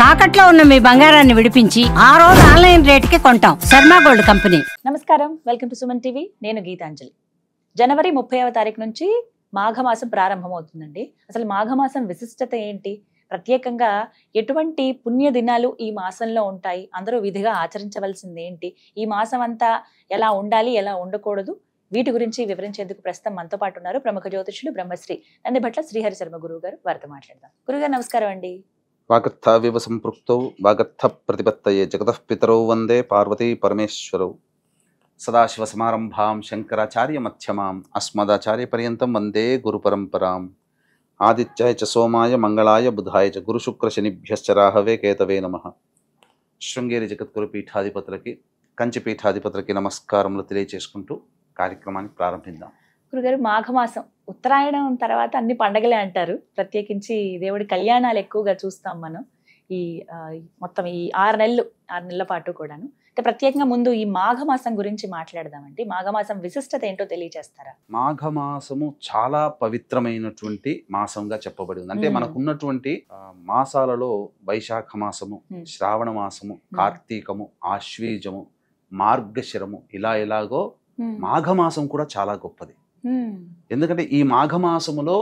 తాకట్లో ఉన్న మీ బంగారాన్ని విడిపించి ఆ రోజు ఆన్లైన్ రేటుకి కొంటాం. Sharma gold company. నమస్కారం, వెల్కమ్ టు సుమన్ టీవీ. నేను గీతాంజలి. జనవరి 30వ తారీఖు నుంచి మాఘమాసం ప్రారంభమవుతుందండి. అసలు మాఘమాసం విశిష్టత ఏంటి, ప్రత్యేకంగా ఎటువంటి పుణ్య దినాలు ఈ మాసంలో ఉంటాయి, అందరూ విధిగా ఆచరించవలసింది ఏంటి, ఈ మాసం అంతా ఎలా ఉండాలి, ఎలా ఉండకూడదు, వీటి గురించి వివరించేందుకు ప్రస్తుతం మనతో పాటు ఉన్నారు ప్రముఖ జ్యోతిష్యులు బ్రహ్మశ్రీ నందిభట్ల శ్రీహరి శర్మ గురువు గారు. వారితో మాట్లాడదాం. గురుగారు నమస్కారం అండి. వాగర్థావివ సంపృక్తౌ వాగర్థ ప్రతిపత్తయే జగతః పితరౌ వందే పార్వతీ పరమేశ్వరౌ. సదాశివ సమారంభాం శంకరాచార్య మధ్యమాం అస్మదాచార్య పర్యంతం వందే గురు పరంపరాం. ఆదిత్యాయ చ సోమాయ మంగళాయ బుధాయ చ గురు శుక్ర శనిభ్యశ్చ రాహవే కేతవే నమః. శృంగేరి జగద్గురు పీఠాధిపతులకి, కంచి పీఠాధిపతులకి నమస్కారములు తెలియచేసుకుంటూ కార్యక్రమాన్ని ప్రారంభిద్దాం. గురుగారు, మాఘమాసం ఉత్తరాయణం తర్వాత అన్ని పండగలే అంటారు. ప్రత్యేకించి దేవుడి కళ్యాణాలు ఎక్కువగా చూస్తాం మనం ఈ మొత్తం ఈ 6 నెలల పాటు కూడాను. ప్రత్యేకంగా ముందు ఈ మాఘమాసం గురించి మాట్లాడదామండి. మాఘమాసం విశిష్టత ఏంటో తెలియజేస్తారా? మాఘమాసము చాలా పవిత్రమైనటువంటి మాసంగా చెప్పబడి ఉంది. అంటే మనకున్నటువంటి మాసాలలో వైశాఖ మాసము, శ్రావణ మాసము, కార్తీకము, ఆశ్వీజము, మార్గశిరము, ఇలాగో మాఘమాసం కూడా చాలా గొప్పది. ఎందుకంటే ఈ మాఘమాసములో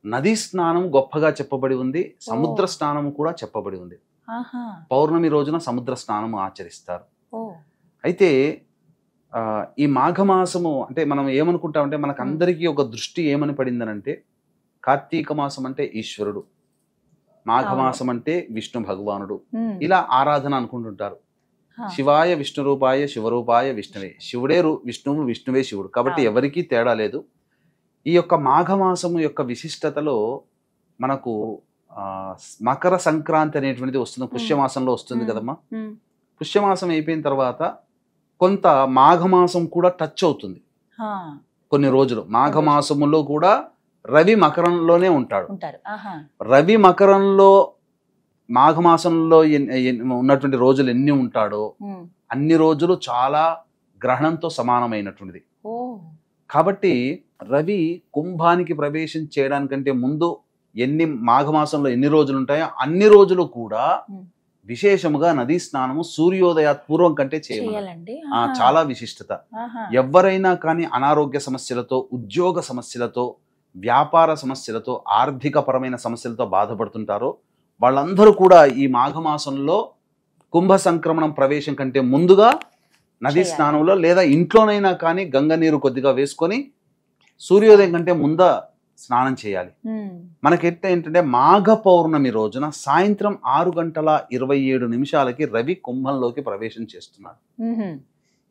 నదీ స్నానం గొప్పగా చెప్పబడి ఉంది, సముద్ర స్నానం కూడా చెప్పబడి ఉంది. పౌర్ణమి రోజున సముద్ర స్నానము ఆచరిస్తారు. అయితే ఈ మాఘమాసము అంటే మనం ఏమనుకుంటామంటే, మనకు అందరికీ ఒక దృష్టి ఏమని పడిందనంటే, కార్తీక మాసం అంటే ఈశ్వరుడు, మాఘమాసం అంటే విష్ణు భగవానుడు, ఇలా ఆరాధన అనుకుంటుంటారు. శివాయ విష్ణు రూపాయ శివరూపాయ విష్ణువే, శివుడే విష్ణువు, విష్ణువే శివుడు, కాబట్టి ఎవరికీ తేడా లేదు. ఈ యొక్క మాఘమాసము యొక్క విశిష్టతలో మనకు మకర సంక్రాంతి అనేటువంటిది వస్తుంది, పుష్యమాసంలో వస్తుంది కదమ్మా. పుష్యమాసం అయిపోయిన తర్వాత కొంత మాఘమాసం కూడా టచ్ అవుతుంది. కొన్ని రోజులు మాఘమాసములో కూడా రవి మకరంలోనే ఉంటాడు. రవి మకరంలో మాఘమాసంలో ఉన్నటువంటి రోజులు ఎన్ని ఉంటాడో అన్ని రోజులు చాలా గ్రహణంతో సమానమైనటువంటిది. కాబట్టి రవి కుంభానికి ప్రవేశం చేయడానికంటే ముందు మాఘమాసంలో ఎన్ని రోజులు ఉంటాయో అన్ని రోజులు కూడా విశేషముగా నదీ స్నానము సూర్యోదయాత్ పూర్వం కంటే చేయాలండి. చాలా విశిష్టత. ఎవరైనా కానీ అనారోగ్య సమస్యలతో, ఉద్యోగ సమస్యలతో, వ్యాపార సమస్యలతో, ఆర్థిక పరమైన సమస్యలతో బాధపడుతుంటారో వాళ్ళందరూ కూడా ఈ మాఘమాసంలో కుంభ సంక్రమణం ప్రవేశం కంటే ముందుగా నదీ స్నానంలో లేదా ఇంట్లోనైనా కానీ గంగ నీరు కొద్దిగా వేసుకొని సూర్యోదయం కంటే ముంద స్నానం చేయాలి. మనకెట్ట ఏంటంటే మాఘ పౌర్ణమి రోజున సాయంత్రం 6:27 రవి కుంభంలోకి ప్రవేశం చేస్తున్నాడు.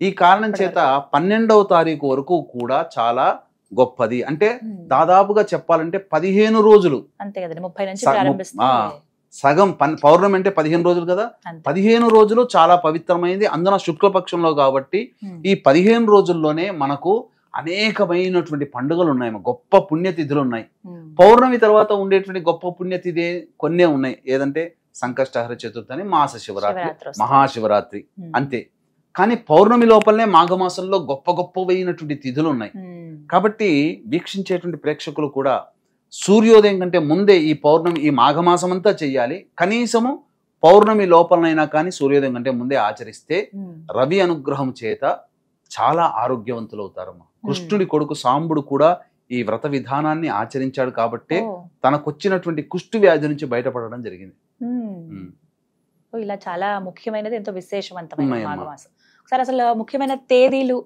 ఈ కారణం చేత 12వ తారీఖు వరకు కూడా చాలా గొప్పది. అంటే దాదాపుగా చెప్పాలంటే 15 రోజులు, అంతే కదండి, 30 నుంచి ప్రారంభిస్తాం. సగం పౌర్ణమి అంటే 15 రోజులు కదా, 15 రోజులు చాలా పవిత్రమైంది. అందున శుక్లపక్షంలో కాబట్టి ఈ 15 రోజుల్లోనే మనకు అనేకమైనటువంటి పండుగలు ఉన్నాయి, గొప్ప పుణ్యతిథులు ఉన్నాయి. పౌర్ణమి తర్వాత ఉండేటువంటి గొప్ప పుణ్యతిథి కొన్నే ఉన్నాయి. ఏదంటే సంకష్టహర చతుర్థి అని, మాస శివరాత్రి, మహాశివరాత్రి, అంతే. కానీ పౌర్ణమి లోపలనే మాఘమాసంలో గొప్పవైనటువంటి తిథులు ఉన్నాయి. కాబట్టి వీక్షించేటువంటి ప్రేక్షకులు కూడా సూర్యోదయం కంటే ముందే ఈ మాఘమాసం అంతా చెయ్యాలి. కనీసము పౌర్ణమి లోపలనైనా కానీ సూర్యోదయం కంటే ముందే ఆచరిస్తే రవి అనుగ్రహం చేత చాలా ఆరోగ్యవంతులు అవుతారమ్మా. కృష్ణుడి కొడుకు సాంబుడు కూడా ఈ వ్రత విధానాన్ని ఆచరించాడు కాబట్టే తనకొచ్చినటువంటి కుష్టు వ్యాధి నుంచి బయటపడడం జరిగింది. ఇలా చాలా ముఖ్యమైనది, ఎంతో విశేషవంతమైన మాఘమాసం. ఒకసారి అసలు ముఖ్యమైన తేదీలు,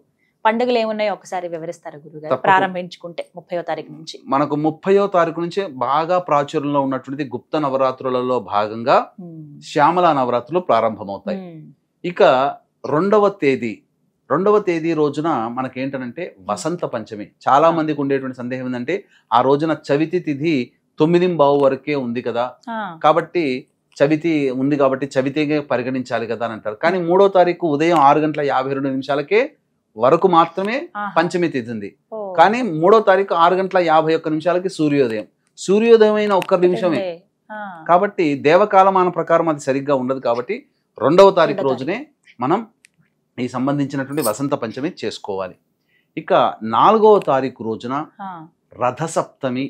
పండుగలు ఏమున్నాయో ఒకసారి వివరిస్తారు గురుగారు? ప్రారంభించుకుంటే 30వ తారీఖు నుంచి. మనకు 30వ తారీఖు నుంచి బాగా ప్రాచుర్యంలో ఉన్నటువంటి గుప్త నవరాత్రులలో భాగంగా శ్యామల నవరాత్రులు ప్రారంభమవుతాయి. ఇక రెండవ తేదీ రోజున మనకేంటంటే వసంత పంచమి. చాలా మందికి ఉండేటువంటి సందేహం ఏంటంటే, ఆ రోజున చవితి తిథి 9:15 వరకే ఉంది కదా, కాబట్టి చవితి ఉంది కాబట్టి చవితిగా పరిగణించాలి కదా అని అంటారు. కానీ 3వ తారీఖు ఉదయం 6:52 వరకు మాత్రమే పంచమి తిథి ఉంది. కానీ 3వ తారీఖు 6:51 సూర్యోదయం అయిన 1 నిమిషమే. కాబట్టి దేవకాలమాన ప్రకారం అది సరిగ్గా ఉండదు. కాబట్టి 2వ తారీఖు రోజునే మనం ఈ సంబంధించినటువంటి వసంత పంచమి చేసుకోవాలి. ఇక 4వ తారీఖు రోజున రథసప్తమి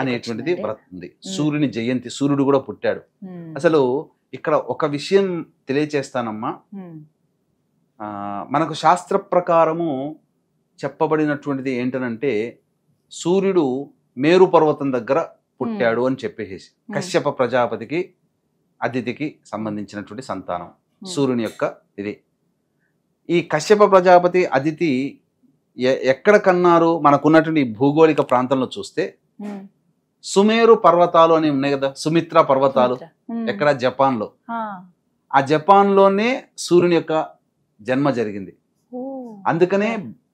అనేటువంటిది వ్రతం ఉంది. సూర్యుని జయంతి, సూర్యుడు కూడా పుట్టాడు. అసలు ఇక్కడ ఒక విషయం తెలియచేస్తానమ్మా. ఉమ్, మనకు శాస్త్ర ప్రకారము చెప్పబడినటువంటిది ఏంటనంటే సూర్యుడు మేరు పర్వతం దగ్గర పుట్టాడు అని చెప్పేసి కశ్యప ప్రజాపతికి అదితికి సంబంధించినటువంటి సంతానం సూర్యుని యొక్క ఇది. ఈ కశ్యప ప్రజాపతి అదితి ఎక్కడ కన్నారు? మనకున్నటువంటి భూగోళిక ప్రాంతంలో చూస్తే ఉమ్, సుమేరు పర్వతాలు అని ఉన్నాయి కదా, సుమిత్ర పర్వతాలు. ఉమ్, ఎక్కడ? జపాన్ లో. ఆ, ఆ జపాన్ లోనే సూర్యుని యొక్క జన్మ జరిగింది. ఓ, అందుకనే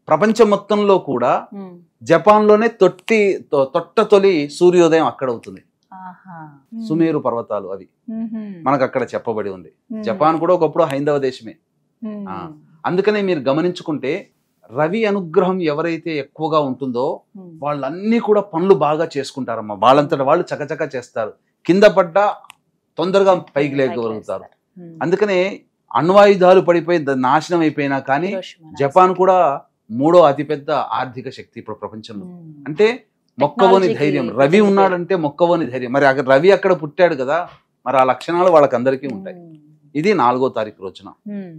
ప్రపంచం మొత్తంలో కూడా ఉమ్, జపాన్ లోనే తొలి సూర్యోదయం అక్కడ అవుతుంది. ఆహా, సుమేరు పర్వతాలు అవి ఉమ్, మనకు అక్కడ చెప్పబడి ఉంది. ఉమ్, జపాన్ కూడా ఒకప్పుడు హైందవ దేశమే. ఉమ్, అందుకనే మీరు గమనించుకుంటే రవి అనుగ్రహం ఎవరైతే ఎక్కువగా ఉంటుందో ఉమ్, వాళ్ళన్నీ కూడా పనులు బాగా చేసుకుంటారమ్మా. వాళ్ళంతట వాళ్ళు చకచక చేస్తారు. కింద పడ్డా తొందరగా పైకి లేగలుగుతారు. ఉమ్, అందుకనే అణ్వాయుధాలు పడిపోయి నాశనం అయిపోయినా కానీ హిరోషిమా, జపాన్ కూడా 3వ అతిపెద్ద ఆర్థిక శక్తి ఇప్పుడు ప్రపంచంలో. ఉమ్, అంటే మొక్కవోని Technology ధైర్యం. కి రవి ఉన్నాడంటే మొక్కవోని ధైర్యం. మరి అక్కడ రవి అక్కడ పుట్టాడు కదా, మరి ఆ లక్షణాలు వాళ్ళకందరికీ ఉంటాయి. ఉమ్, ఇది 4వ తారీఖు రోజున. ఉమ్,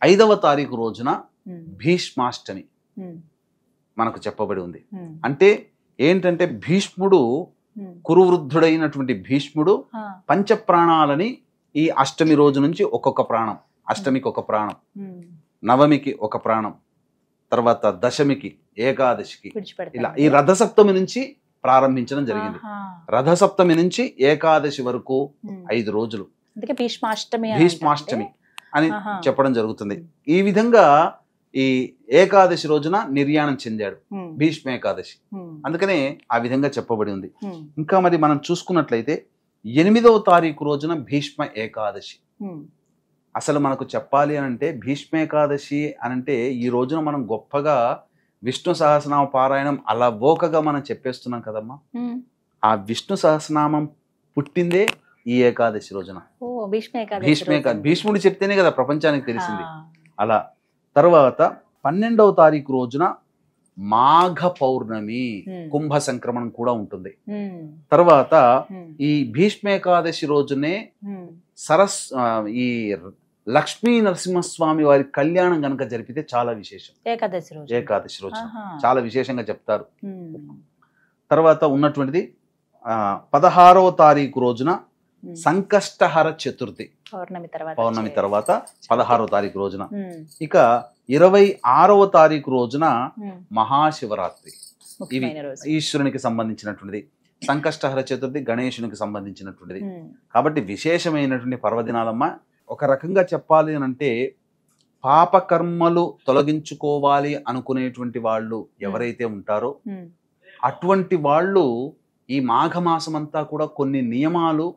5వ తారీఖు రోజున ఉమ్, భీష్మాష్టమి ఉమ్, మనకు చెప్పబడి ఉంది. ఉమ్, అంటే ఏంటంటే భీష్ముడు ఉమ్, కురువృద్ధుడైనటువంటి భీష్ముడు ఆ, పంచప్రాణాలని ఈ అష్టమి రోజు నుంచి ఒక్కొక్క ప్రాణం, అష్టమికి ఒక ప్రాణం, ఉమ్, నవమికి ఒక ప్రాణం, తర్వాత దశమికి, ఏకాదశికి, విడిచిపెడతాడు. ఇలా ఈ రథసప్తమి నుంచి ప్రారంభించడం జరిగింది. ఆహా, రథసప్తమి నుంచి ఏకాదశి వరకు ఉమ్, 5 రోజులు అందుకే భీష్మాష్టమి అని భీష్మాష్టమి అని ఆహా. చెప్పడం జరుగుతుంది. ఈ విధంగా ఈ ఏకాదశి రోజున నిర్యాణం చెందాడు ఉమ్, భీష్మ ఏకాదశి. ఉమ్, అందుకనే ఆ విధంగా చెప్పబడి ఉంది. ఉమ్, ఇంకా మరి మనం చూసుకున్నట్లయితే 8వ తారీఖు రోజున భీష్మ ఏకాదశి. ఉమ్, అసలు మనకు చెప్పాలి అని అంటే భీష్మ ఏకాదశి అనంటే ఈ రోజున మనం గొప్పగా విష్ణు సహస్రనామ పారాయణం అలవోకగా మనం చెప్పేస్తున్నాం కదమ్మా. ఉమ్, ఆ విష్ణు సహస్రనామం పుట్టిందే ఈ ఏకాదశి రోజున. ఓ, భీష్మ ఏకాదశి భీష్మ రోజు. ఏకాదశి భీష్ముడు చెప్తేనే కదా ప్రపంచానికి తెలిసింది. ఆ, అలా తర్వాత 12వ తారీఖు రోజున మాఘ పౌర్ణమి, ఉమ్, కుంభ సంక్రమణం కూడా ఉంటుంది. ఉమ్, తర్వాత ఉమ్, ఈ భీష్మ ఏకాదశి రోజునే ఉమ్, ఈ లక్ష్మీ నరసింహస్వామి వారి కళ్యాణం గనక జరిపితే చాలా విశేషం. ఏకాదశి రోజు. ఏకాదశి రోజు ఆహా, చాలా విశేషంగా చెప్తారు. ఉమ్, తర్వాత ఉన్నటువంటిది 16వ తారీఖు రోజున ఉమ్, సంకష్టహర చతుర్థి, పౌర్ణమి తర్వాత పౌర్ణమి వచ్చే- తర్వాత 16వ తారీఖు రోజున. ఉమ్, ఇక 26వ తారీఖు రోజున ఉమ్, మహాశివరాత్రి. ఇవి ముఖ్యమైన రోజు. ఈశ్వరునికి సంబంధించినటువంటిది. సంకష్టహర చతుర్థి గణేశునికి సంబంధించినటువంటిది. ఉమ్, కాబట్టి విశేషమైనటువంటి పర్వదినాలమ్మ. ఒక రకంగా చెప్పాలి అని అంటే పాపకర్మలు తొలగించుకోవాలి అనుకునేటువంటి వాళ్ళు ఎవరైతే ఉంటారో ఉమ్, అటువంటి వాళ్ళు ఈ మాఘమాసం అంతా కూడా కొన్ని నియమాలు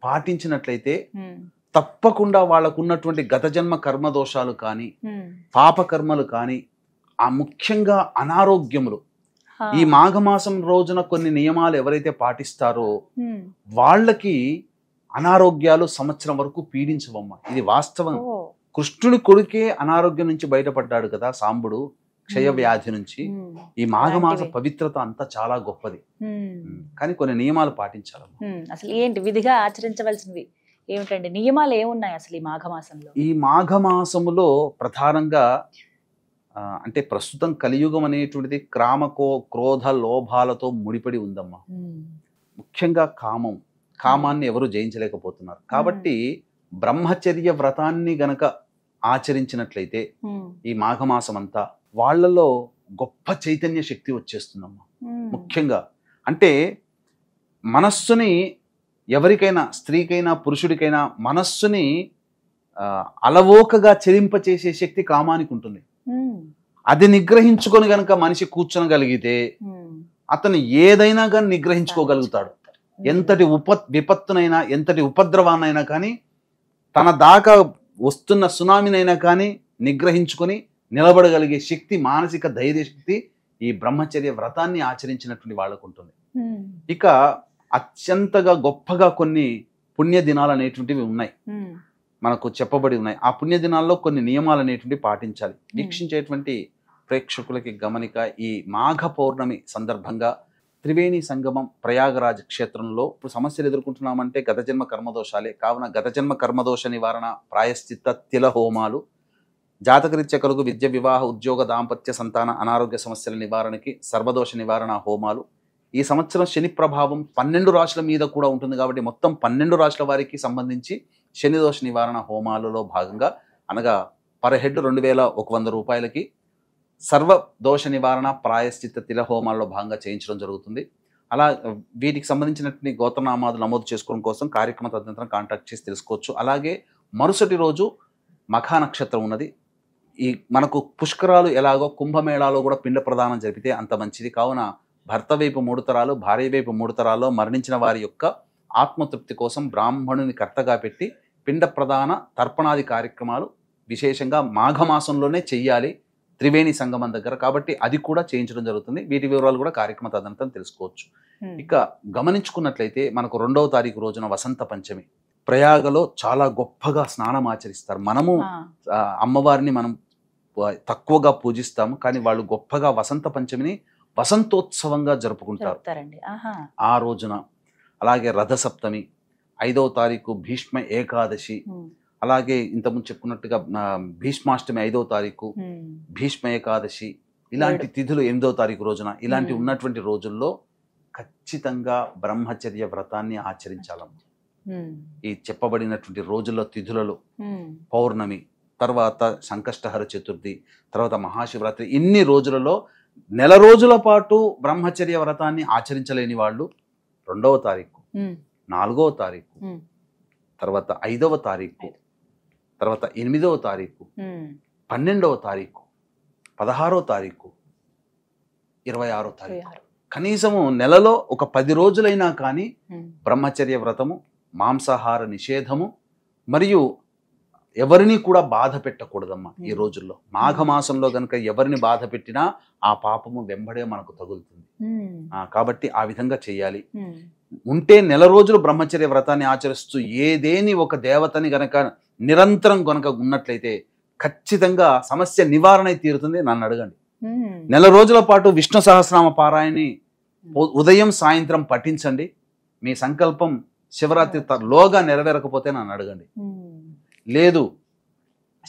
పాటించినట్లయితే ఉమ్, తప్పకుండా వాళ్ళకున్నటువంటి గత జన్మ కర్మదోషాలు కానీ ఉమ్, పాపకర్మలు కానీ ఆ ముఖ్యంగా అనారోగ్యములు హా, ఈ మాఘమాసం రోజున కొన్ని నియమాలు ఎవరైతే పాటిస్తారో ఉమ్, వాళ్ళకి అనారోగ్యాలు సంవత్సరం వరకు పీడించవమ్మ. ఇది వాస్తవం. ఓ, కృష్ణుని కొడుకే అనారోగ్యం నుంచి బయటపడ్డాడు కదా సాంబుడు, క్షయ వ్యాధి నుంచి. ఉమ్, ఈ మాఘమాస అలాంటివి. పవిత్రత అంతా చాలా గొప్పది. ఉమ్, కానీ కొన్ని నియమాలు పాటించాలమ్మా. ఉమ్, అసలు ఏంటి విధిగా ఆచరించవలసినవి ఏమిటండి? నియమాలు ఏమున్నాయి అసలు ఈ మాఘమాసంలో? ఈ మాఘమాసములో ప్రధానంగా అంటే ప్రస్తుతం కలియుగం అనేటువంటిది క్రోధ లోభాలతో ముడిపడి ఉందమ్మా. ఉమ్, ముఖ్యంగా కామాన్ని ఎవరు జయించలేకపోతున్నారు. కాబట్టి బ్రహ్మచర్య వ్రతాన్ని గనక ఆచరించినట్లయితే ఉమ్, ఈ మాఘమాసం అంతా వాళ్ళలో గొప్ప చైతన్య శక్తి వచ్చేస్తుందమ్మా. ఉమ్, ముఖ్యంగా అంటే మనస్సుని ఎవరికైనా, స్త్రీకైనా పురుషుడికైనా మనస్సుని అలవోకగా చెలింపచేసే శక్తి కామానికి ఉంటుంది. ఉమ్, అది నిగ్రహించుకొని గనక మనిషి కూర్చొనగలిగితే ఉమ్, అతను ఏదైనా కానీ నిగ్రహించుకోగలుగుతాడు. ఎంతటి విపత్తునైనా, ఎంతటి ఉపద్రవాన్నైనా కానీ, తన దాకా వస్తున్న సునామీనైనా కానీ నిగ్రహించుకొని నిలబడగలిగే శక్తి, మానసిక ధైర్య శక్తి ఈ బ్రహ్మచర్య వ్రతాన్ని ఆచరించినటువంటి వాళ్ళకు ఉంటుంది. ఉమ్, ఇక అత్యంతగా గొప్పగా కొన్ని పుణ్య దినాలు అనేటువంటివి ఉన్నాయి, ఉమ్, మనకు చెప్పబడి ఉన్నాయి. ఆ పుణ్య దినాల్లో కొన్ని నియమాలు అనేటువంటివి పాటించాలి. వీక్షించేటువంటి ప్రేక్షకులకి గమనిక, ఈ మాఘ పౌర్ణమి సందర్భంగా త్రివేణి సంగమం ప్రయాగరాజ్ క్షేత్రంలో ఇప్పుడు సమస్యలు ఎదుర్కొంటున్నామంటే గత జన్మ కర్మదోషాలే. కావున గత జన్మ కర్మదోష నివారణ, ప్రాయశ్చిత్త, తిల హోమాలు, జాతకరీత్యా కలుగు విద్య, వివాహ, ఉద్యోగ, దాంపత్య, సంతాన, అనారోగ్య సమస్యల నివారణకి సర్వదోష నివారణ హోమాలు. ఈ సంవత్సరం శని ప్రభావం 12 రాశుల మీద కూడా ఉంటుంది కాబట్టి మొత్తం 12 రాశుల వారికి సంబంధించి శని దోష నివారణ హోమాలలో భాగంగా, అనగా పర్ హెడ్ 2100 రూపాయలకి సర్వ దోష నివారణ, ప్రాయశ్చిత్త, తిల హోమాల్లో భాగంగా చేయించడం జరుగుతుంది. అలా వీటికి సంబంధించినటువంటి గోత్రనామాలు నమోదు చేసుకోవడం కోసం కార్యక్రమ తదనంతరం కాంటాక్ట్ చేసి తెలుసుకోవచ్చు. అలాగే మరుసటి రోజు మఖా నక్షత్రం ఉన్నది. ఈ మనకు పుష్కరాలు ఎలాగో కుంభమేళాలో కూడా పిండ ప్రదానం జరిపితే అంత మంచిది. కావున భర్త వైపు 3 తరాలు, భార్య వైపు 3 తరాల్లో మరణించిన వారి యొక్క ఆత్మతృప్తి కోసం బ్రాహ్మణుని కర్తగా పెట్టి పిండ ప్రదాన తర్పణాది కార్యక్రమాలు విశేషంగా మాఘమాసంలోనే చెయ్యాలి త్రివేణి సంగమం దగ్గర. కాబట్టి అది కూడా చేయించడం జరుగుతుంది. వీటి వివరాలు కూడా కార్యక్రమ తదనంతరం తెలుసుకోవచ్చు. ఇక గమనించుకున్నట్లయితే మనకు 2వ తారీఖు రోజున వసంత పంచమి. ప్రయాగలో చాలా గొప్పగా స్నానం ఆచరిస్తారు. మనము అమ్మవారిని మనం తక్కువగా పూజిస్తాము, కానీ వాళ్ళు గొప్పగా వసంత పంచమిని వసంతోత్సవంగా జరుపుకుంటారు ఆ రోజున. అలాగే రథసప్తమి, 5వ తారీఖు భీష్మ ఏకాదశి, అలాగే ఇంతకుముందు చెప్పుకున్నట్టుగా భీష్మాష్టమి 5వ తారీఖు, భీష్మ ఏకాదశి, ఇలాంటి తిథులు 8వ తారీఖు రోజున, ఇలాంటి ఉన్నటువంటి రోజుల్లో ఖచ్చితంగా బ్రహ్మచర్య వ్రతాన్ని ఆచరించాలమ్మ. ఈ చెప్పబడినటువంటి రోజుల్లో తిథులలో పౌర్ణమి తర్వాత సంకష్టహర చతుర్థి తర్వాత మహాశివరాత్రి, ఇన్ని రోజులలో నెల రోజుల పాటు బ్రహ్మచర్య వ్రతాన్ని ఆచరించలేని వాళ్ళు 2వ తారీఖు, 4వ తారీఖు, తర్వాత 5వ తారీఖు, తర్వాత 8వ తారీఖు, 12వ తారీఖు, 16వ తారీఖు, 26వ తారీఖు, కనీసము నెలలో ఒక 10 రోజులైనా కానీ బ్రహ్మచర్య వ్రతము, మాంసాహార నిషేధము, మరియు ఎవరిని కూడా బాధ పెట్టకూడదమ్మా ఈ రోజుల్లో. మాఘమాసంలో గనుక ఎవరిని బాధ పెట్టినా ఆ పాపము వెంబడే మనకు తగులుతుంది. కాబట్టి ఆ విధంగా చేయాలి. ఉంటే నెల రోజులు బ్రహ్మచర్య వ్రతాన్ని ఆచరిస్తూ ఏదేని ఒక దేవతని గనక నిరంతరం గనక ఉన్నట్లయితే ఖచ్చితంగా సమస్య నివారణ తీరుతుంది. నన్ను అడగండి. నెల రోజుల పాటు విష్ణు సహస్రనామ పారాయణని ఉదయం సాయంత్రం పఠించండి. మీ సంకల్పం శివరాత్రి లోగా నెరవేరకపోతే నన్ను అడగండి. లేదు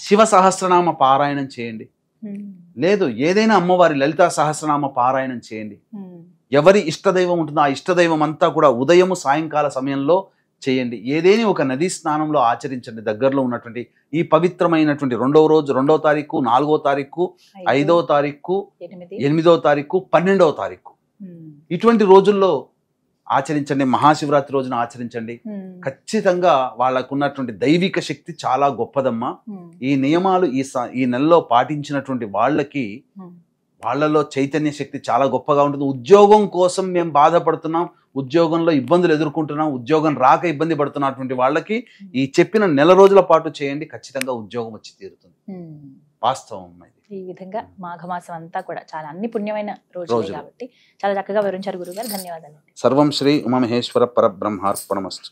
శివ సహస్రనామ పారాయణం చేయండి, లేదు ఏదైనా అమ్మవారి లలితా సహస్రనామ పారాయణం చేయండి. ఎవరి ఇష్టదైవం ఉంటుందో ఆ ఇష్టదైవం అంతా కూడా ఉదయము సాయంకాల సమయంలో చేయండి. ఏదేని ఒక నదీ స్నానంలో ఆచరించండి. దగ్గరలో ఉన్నటువంటి ఈ పవిత్రమైనటువంటి 2వ రోజు, 2వ తారీఖు, 4వ తారీఖు, 5వ తారీఖు, 8వ తారీఖు, 12వ తారీఖు, ఇటువంటి రోజుల్లో ఆచరించండి. మహాశివరాత్రి రోజున ఆచరించండి. ఖచ్చితంగా వాళ్ళకు ఉన్నటువంటి దైవిక శక్తి చాలా గొప్పదమ్మా. ఈ నియమాలు ఈ నెలలో పాటించినటువంటి వాళ్ళకి వాళ్ళలో చైతన్య శక్తి చాలా గొప్పగా ఉంటుంది. ఉద్యోగం కోసం మేము బాధపడుతున్నాం, ఉద్యోగంలో ఇబ్బందులు ఎదుర్కొంటున్నాం, ఉద్యోగం రాక ఇబ్బంది పడుతున్నటువంటి వాళ్ళకి ఈ చెప్పిన నెల రోజుల పాటు చేయండి. ఖచ్చితంగా ఉద్యోగం వచ్చి తీరుతుంది. వాస్తవం. ఈ విధంగా మాఘమాసం అంతా కూడా చాలా అన్ని పుణ్యమైన రోజులు కాబట్టి చాలా చక్కగా వివరించారు గురుగారు. ధన్యవాదాలు. సర్వం శ్రీ ఉమామహేశ్వర పరబ్రహ్మార్పణమస్తు.